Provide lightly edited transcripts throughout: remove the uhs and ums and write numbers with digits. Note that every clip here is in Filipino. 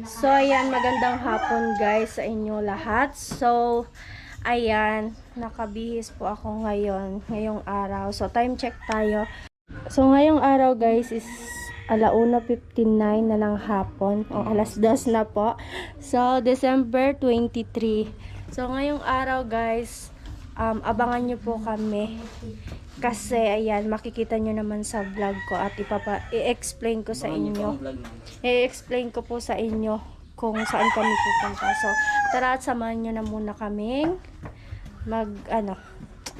So, ayan, magandang hapon guys sa inyo lahat. So, ayan, nakabihis po ako ngayong araw. So, time check tayo. So, ngayong araw guys is 1:59 na ng hapon. O, 2:00 na po. So, December 23. So, ngayong araw guys, abangan nyo po kami. Kasi, ayan, makikita nyo naman sa vlog ko at i-explain ko sa inyo. I-explain ko po sa inyo kung saan kami pupunta. So, tara at samahan nyo na muna kaming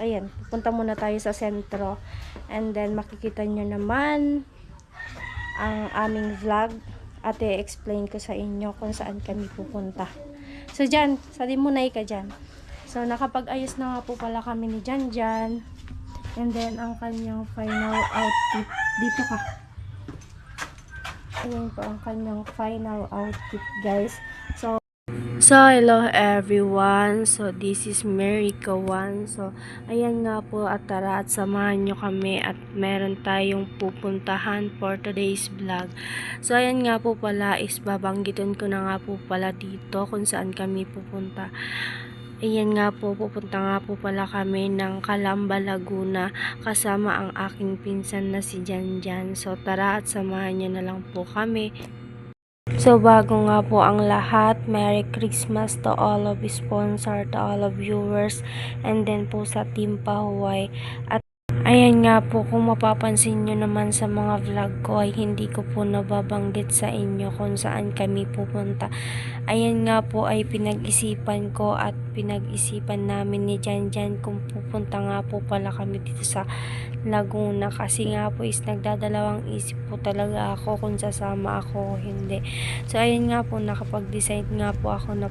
ayan, pupunta muna tayo sa sentro. And then, makikita nyo naman ang aming vlog at i-explain ko sa inyo kung saan kami pupunta. So, dyan, sali muna ka dyan. So, nakapag-ayos na nga po pala kami ni Jan. And then, ang kanyang final outfit. Dito ka. Ayan po ang kanyang final outfit, guys. So, hello everyone. So, this is Merica One. So, ayan nga po at tara at samahan nyo kami at meron tayong pupuntahan for today's vlog. So, ayan nga po pala is babanggitin ko na nga po pala dito kung saan kami pupunta. Ayan nga po, pupunta nga po pala kami ng Calamba, Laguna kasama ang aking pinsan na si Janjan. So tara at samahan niyo na lang po kami. So bago nga po ang lahat, Merry Christmas to all of sponsor, to all of viewers, and then po sa Team Pahuway. At ayan nga po, kung mapapansin nyo naman sa mga vlog ko ay hindi ko po nababanggit sa inyo kung saan kami pupunta. Ayan nga po ay pinag-isipan ko at pinag-isipan namin ni Janjan kung pupunta nga po pala kami dito sa Laguna. Kasi nga po is nagdadalawang isip po talaga ako kung sasama ako o hindi. So ayan nga po, nakapag-decide nga po ako na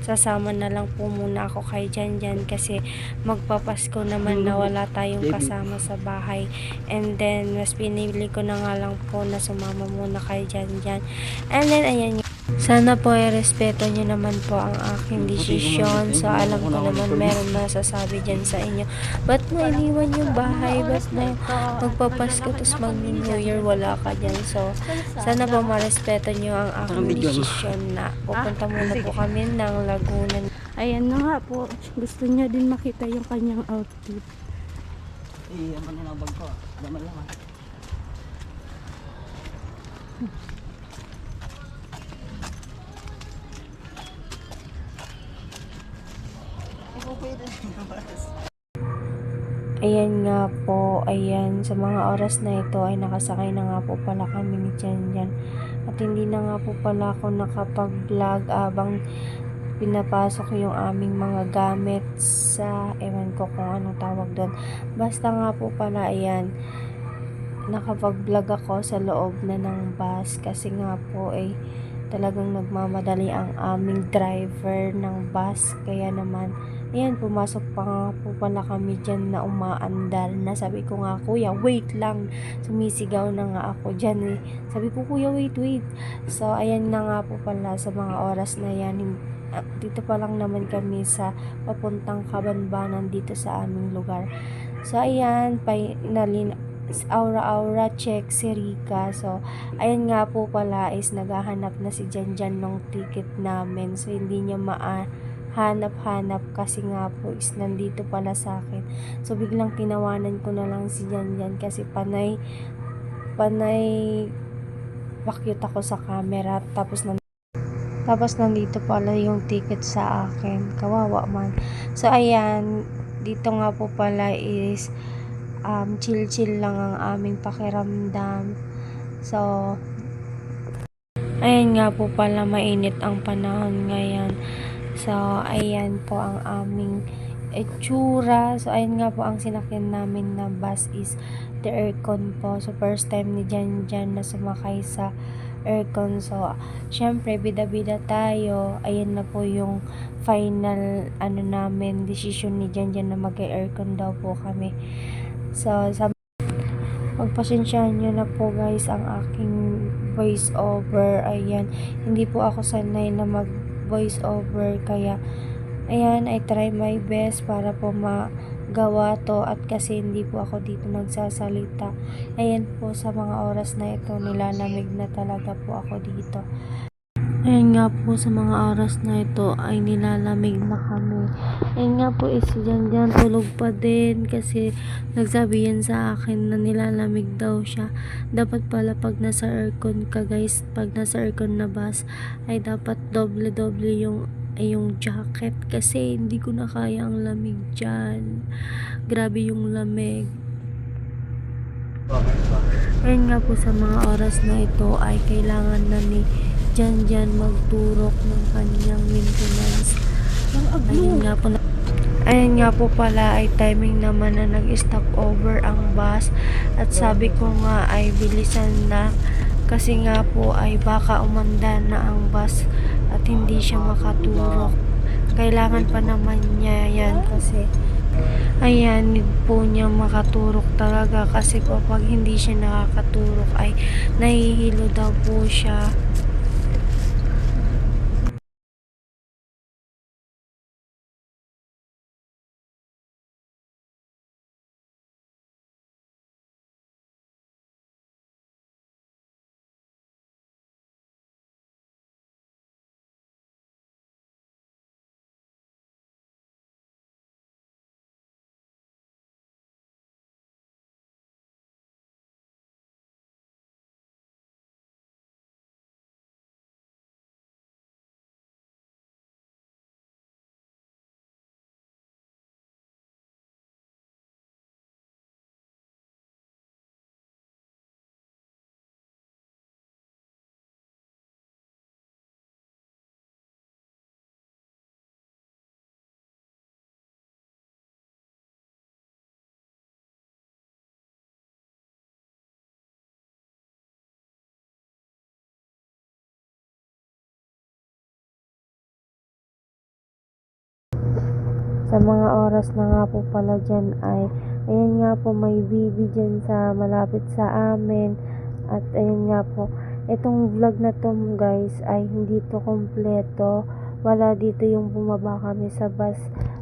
sasama na lang po muna ako kay Janjan kasi magpapasko naman na wala tayong kasama sa bahay. And then mas pinili ko na nga lang po na sumama muna kay Janjan. And then ayan, sana po ay respeto nyo naman po ang aking desisyon. So alam ko naman meron masasabi dyan sa inyo, ba't mo iniwan yung bahay, ba't mo magpapasko tapos mag-New Year wala ka dyan. So sana po marespeto nyo ang aking desisyon na pupunta muna po kami ng Laguna. Ayan na nga po, gusto niya din makita yung kanyang outfit. Ang kanina bag ko, daman lang Ayan nga po, ayan, sa mga oras na ito ay nakasakay na nga po pala kami ni Janjan. At hindi na nga po pala ako nakapag-vlog abang pinapasok yung aming mga gamit sa, ewan ko kung anong tawag doon. Basta nga po pala, ayan, nakapag-vlog ako sa loob na ng bus kasi nga po ay talagang nagmamadali ang aming driver ng bus. Kaya naman, ayan, pumasok pa nga po pala kami dyan na umaandar na. Sabi ko nga, kuya, wait lang. Sumisigaw na nga ako dyan eh. Sabi ko, kuya, wait. So, ayan na nga po pala sa mga oras na yan. Dito pa lang naman kami sa papuntang Kabanbanan dito sa aming lugar. So, ayan, finally, aura check si Rika. So, ayan nga po pala is naghahanap na si Janjan ng ticket namin. So, hindi niya hanap kasi nga po is nandito pala sa akin. So biglang tinawanan ko na lang si Janjan kasi panay pakyut ako sa camera tapos nandito pala yung ticket sa akin. Kawawa man. So ayan, dito nga po pala is chill lang ang aming pakiramdam. So ayan nga po pala, mainit ang panahon ngayon. So, ayan po ang aming itsura. So, ayan nga po ang sinakyan namin na bus is the aircon po. So, first time ni Janjan na sumakay sa aircon. So, syempre, bida-bida tayo. Ayan na po yung final, namin, decision ni Janjan na mag-aircon daw po kami. So, pagpasensyahan nyo na po guys ang aking voice over. Ayan, hindi po ako sanay na voice over kaya ayan, I try my best para po magawa to at kasi hindi po ako dito nagsasalita. Ayan po, sa mga oras na ito nilalamig na talaga po ako dito. Ayan nga po, sa mga oras na ito ay nilalamig na kami. Ayan nga po, si Janjan tulog pa din kasi nagsabi yan sa akin na nilalamig daw siya. Dapat pala pag nasa aircon ka guys, pag nasa aircon na bus ay dapat doble-doble yung jacket kasi hindi ko na kaya ang lamig dyan. Grabe yung lamig. Ayan nga po, sa mga oras na ito ay kailangan na ni Janjan magturok ng kanyang maintenance. Ayun nga po pala ay timing naman na nag-stop over ang bus at sabi ko nga ay bilisan na kasi nga po ay baka umanda na ang bus at hindi siya makaturok. Kailangan pa naman niya yan kasi ayan, need po niya makaturok talaga kasi kapag hindi siya nakakaturok ay nahihilo daw po siya. Sa mga oras na nga po pala dyan ay, ayan nga po, may bibi dyan sa malapit sa amin. At ayan nga po, itong vlog na to guys ay hindi to kompleto. Wala dito yung bumaba kami sa bus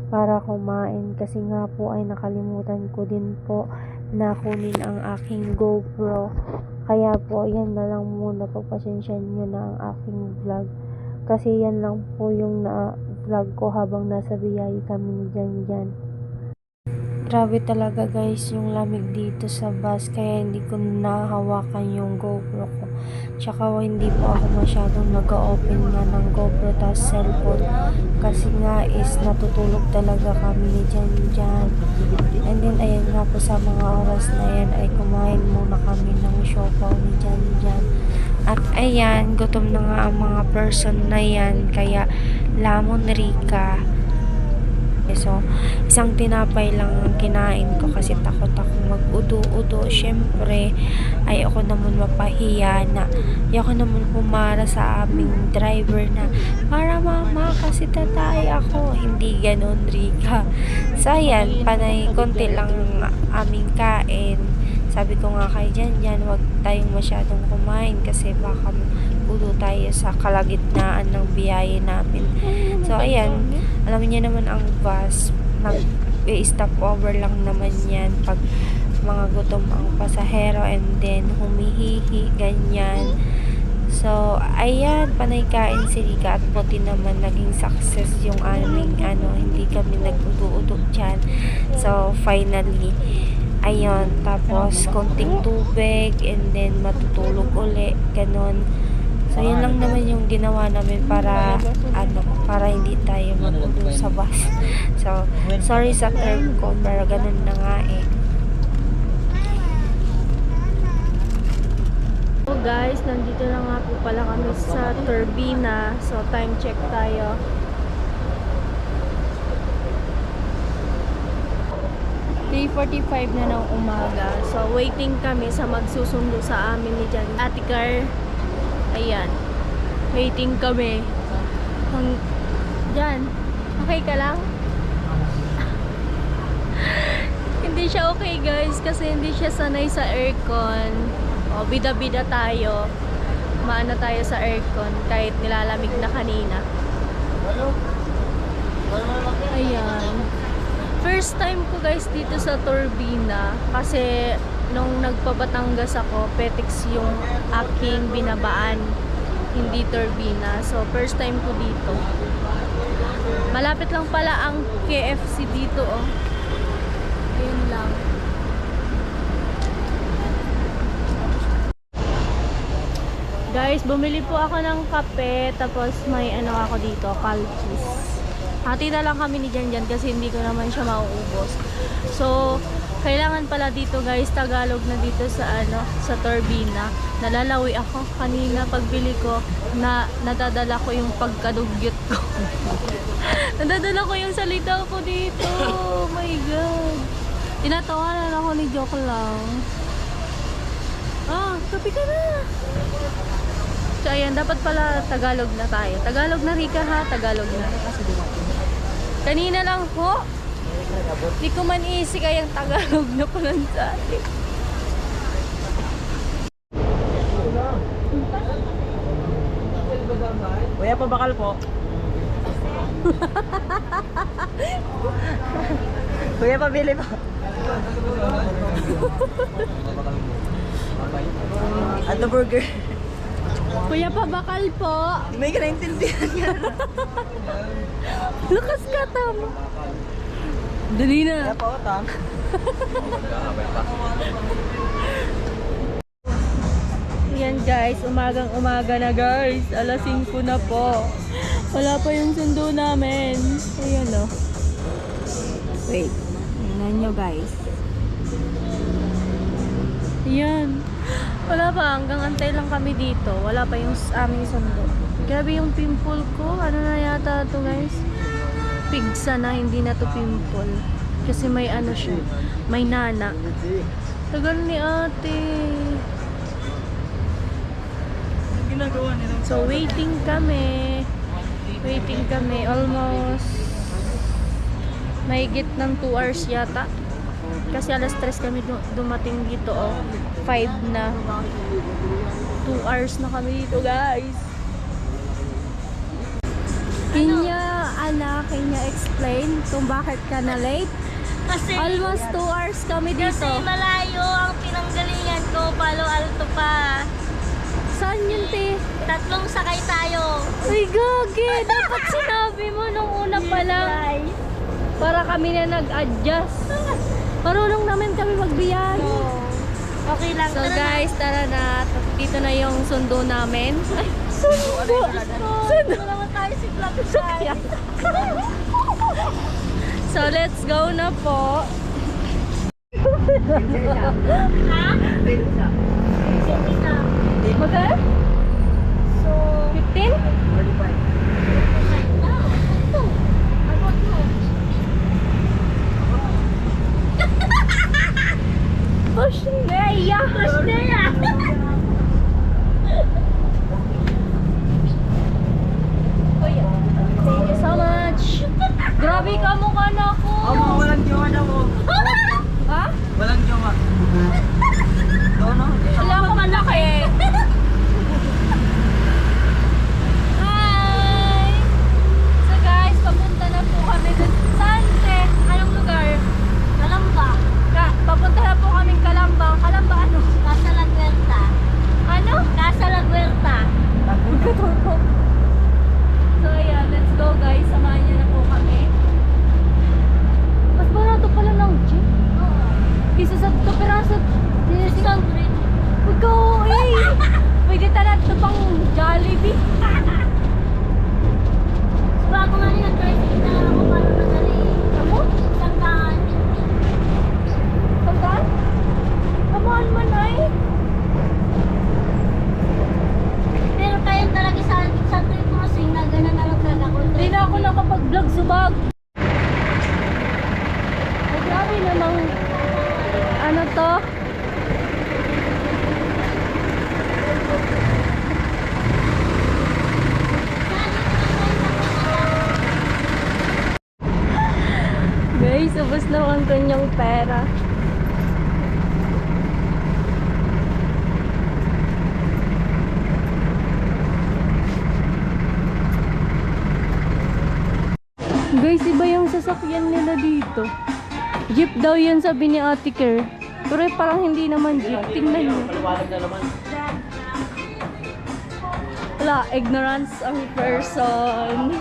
para kumain kasi nga po ay nakalimutan ko din po na kunin ang aking GoPro. Kaya po, yan na lang muna, pagpasensyahan nyo na ang aking vlog. Kasi yan lang po yung na-vlog ko habang nasa biyahe kami ni Janjan. Grabe talaga guys yung lamig dito sa bus kaya hindi ko nahawakan yung GoPro ko. Tsaka hindi po ako masyadong nag-open nga ng GoPro tas cellphone. Kasi nga is natutulog talaga kami ni Janjan. And then ayan nga po, sa mga oras na yan ay kumain muna kami ng siopaw ni Janjan. At ayan, gutom na nga ang mga person na yan, kaya lamon Rika. So, isang tinapay lang ang kinain ko kasi takot ako mag-udo-udo. Syempre, ayoko naman mapahiya na, ayoko naman humara sa aming driver na, para mama, kasi tatay ako. Hindi ganon, Rika. So, ayan, panay, konti lang aming kain. Sabi ko nga kay Janjan, wag tayong masyadong kumain kasi baka ulo tayo sa kalagitnaan ng biyahe namin. So, ayan, alam niya naman ang bus, nag-stop over lang naman yan pag mga gutom ang pasahero and then humihihi, ganyan. So, ayan, panay kain si Rika at buti naman naging success yung aming hindi kami nag-udo-udo dyan. So, finally, ayun, tapos konting tubig and then matutulog uli, ganon. So, yun lang naman yung ginawa namin para para hindi tayo magulo sa bus. So, sorry sa term ko, pero ganun na nga eh. So guys, nandito na nga po pala kami sa Turbina. So, time check tayo. 3:45 na ng umaga. So, waiting kami sa magsusundo sa amin ni Ate Car. Ayan. Waiting kami. Diyan. Okay ka lang? Hindi siya okay guys kasi hindi siya sanay sa aircon. O, bida-bida tayo. Maano tayo sa aircon kahit nilalamig na kanina. Ayan. First time ko guys dito sa Turbina kasi nung nagpabatangas ako, Petix yung aking binabaan. hindi turbina. So, first time ko dito. Malapit lang pala ang KFC dito, oh. Ayun lang. Guys, bumili po ako ng kape, tapos may ano ako dito, palchis. Hati na lang kami ni Janjan kasi hindi ko naman siya mauubos. So, kailangan pala dito guys, Tagalog na dito sa ano, sa turbina. Nalalawi ako kanina pagbili ko, nadadala ko yung pagkadugyot ko. Nadadala ko yung salita ko dito. Oh my God. Tinatawanan ako ni joke lang. Ah, kape ka na. So ayan, dapat pala Tagalog na tayo. Tagalog na Rika ha, Tagalog na. Kanina lang po. Di ko man isik ay ang Tagalog na pala sa atin. Kuya, pabakal po. Kuya, pabili po. Ato burger. Kuya pa bakal po. May ka naintindihan yan. Lakas ka tama. Dali na. Kaya po, tang. Yan guys, umagang umaga na guys. Alas 5 na po. Wala pa yung sundo namin. Ayan o. Wait. Tingnan nyo guys. Ayan. Wala pa. Hanggang antay lang kami dito. Wala pa yung aming sundo. Grabe yung pimple ko. Ano na yata to guys? Pigsa na. Hindi na to pimple. Kasi may ano siya. May nana. Tagal ni ate. Ginagawa nilang So, waiting kami. Waiting kami. Almost mahigit ng 2 hours yata. Kasi alas 3 kami dumating dito. Oh. 5 na. 2 hours na kami dito, guys. Can you explain kung bakit ka na late? Kasi Almost 2 hours kami dito. Kasi malayo ang pinanggalingan ko, Palo Alto pa. Saan yun, te? 3 sakay tayo. Uy, gagi! Dapat sinabi mo nung una pa lang. Para kami na nag-adjust. Marunong namin kami magbiyahe. Okay lang. So tara na. guys, tara na. Dito na yung sundo namin. Ay, sundo! Sundo naman tayo si Black Sky. So let's go na po. Ha? Sige na. Magkano? So, 15? ito. Abot mo. Push Leia! Push na yan. Thank you so much. Grabe ka mukha na ako. walang jowa na mo. Ha? Walang jowa. No. Wala ko malaki. Hi! So guys, papunta na po kami dun. Saan, te? Anong lugar? Kalamba. Papunta na po kami Kalamba. Kalamba ano? Casa La Huerta. Ano? Casa La Huerta. So ayan, let's go guys. Samahan niyo na po kami. Mas barato pala ng jeep. Oo. Isa sa peraso. 600. Ikaw eh. Pwede talaga ito pang Jollibee. Bago nga nila tricycle na ako paano madali. Ako? Sandaan. Pagkaan? Kamaan man ay. Pero kaya talaga sa trip crossing na gano'n na lang talaga ako. Hindi na ako nakapag-vlog subag. Ay, grabe namang ano to? Guys, ubos na ang kanyang pera. Guys, iba yung sasakyan nila dito. Jeep daw yun, sabi ni Ate Kerr. Pero parang hindi naman jeep. Tingnan nyo. Paliwanag na naman. Wala Wala, ignorance ang person.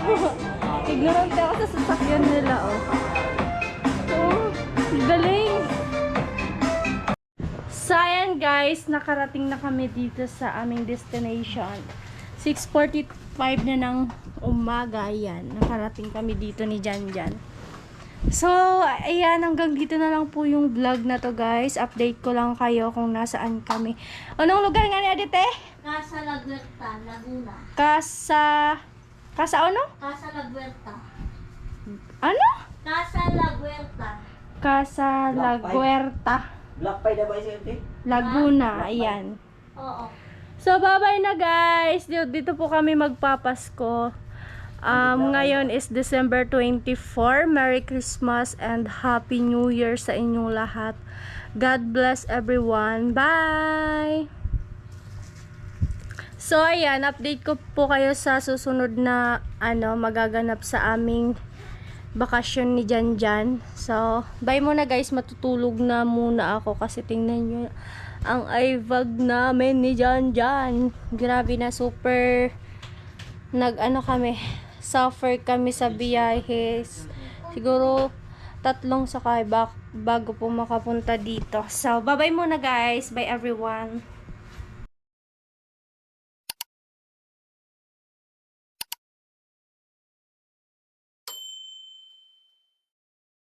Ignorant ako sa sasakyan nila, oh. Oh, galing. So, ayan guys, nakarating na kami dito sa aming destination. 6:45 na ng umaga, ayan. Nakarating kami dito ni Janjan. So, ayan, hanggang dito na lang po yung vlog na to guys. Update ko lang kayo kung nasaan kami. Anong lugar nga ni Adite? Casa La Huerta, Laguna. Casa ano? Casa La Huerta. Ano? Casa La Huerta. Casa La Huerta, Black pie na ba isa yun? Laguna, ayan. Oo. So, bye-bye na guys. Dito po kami magpapasko. Ngayon is December 24. Merry Christmas and Happy New Year sa inyong lahat. God bless everyone. Bye! So, ayan. Update ko po kayo sa susunod na magaganap sa aming bakasyon ni Janjan. So, bye muna guys. Matutulog na muna ako kasi tingnan nyo ang iVlog namin ni Janjan. Grabe na, super suffer kami sa biyahes. Siguro 3 sakay bago po makapunta dito. So, bye-bye muna guys. Bye everyone.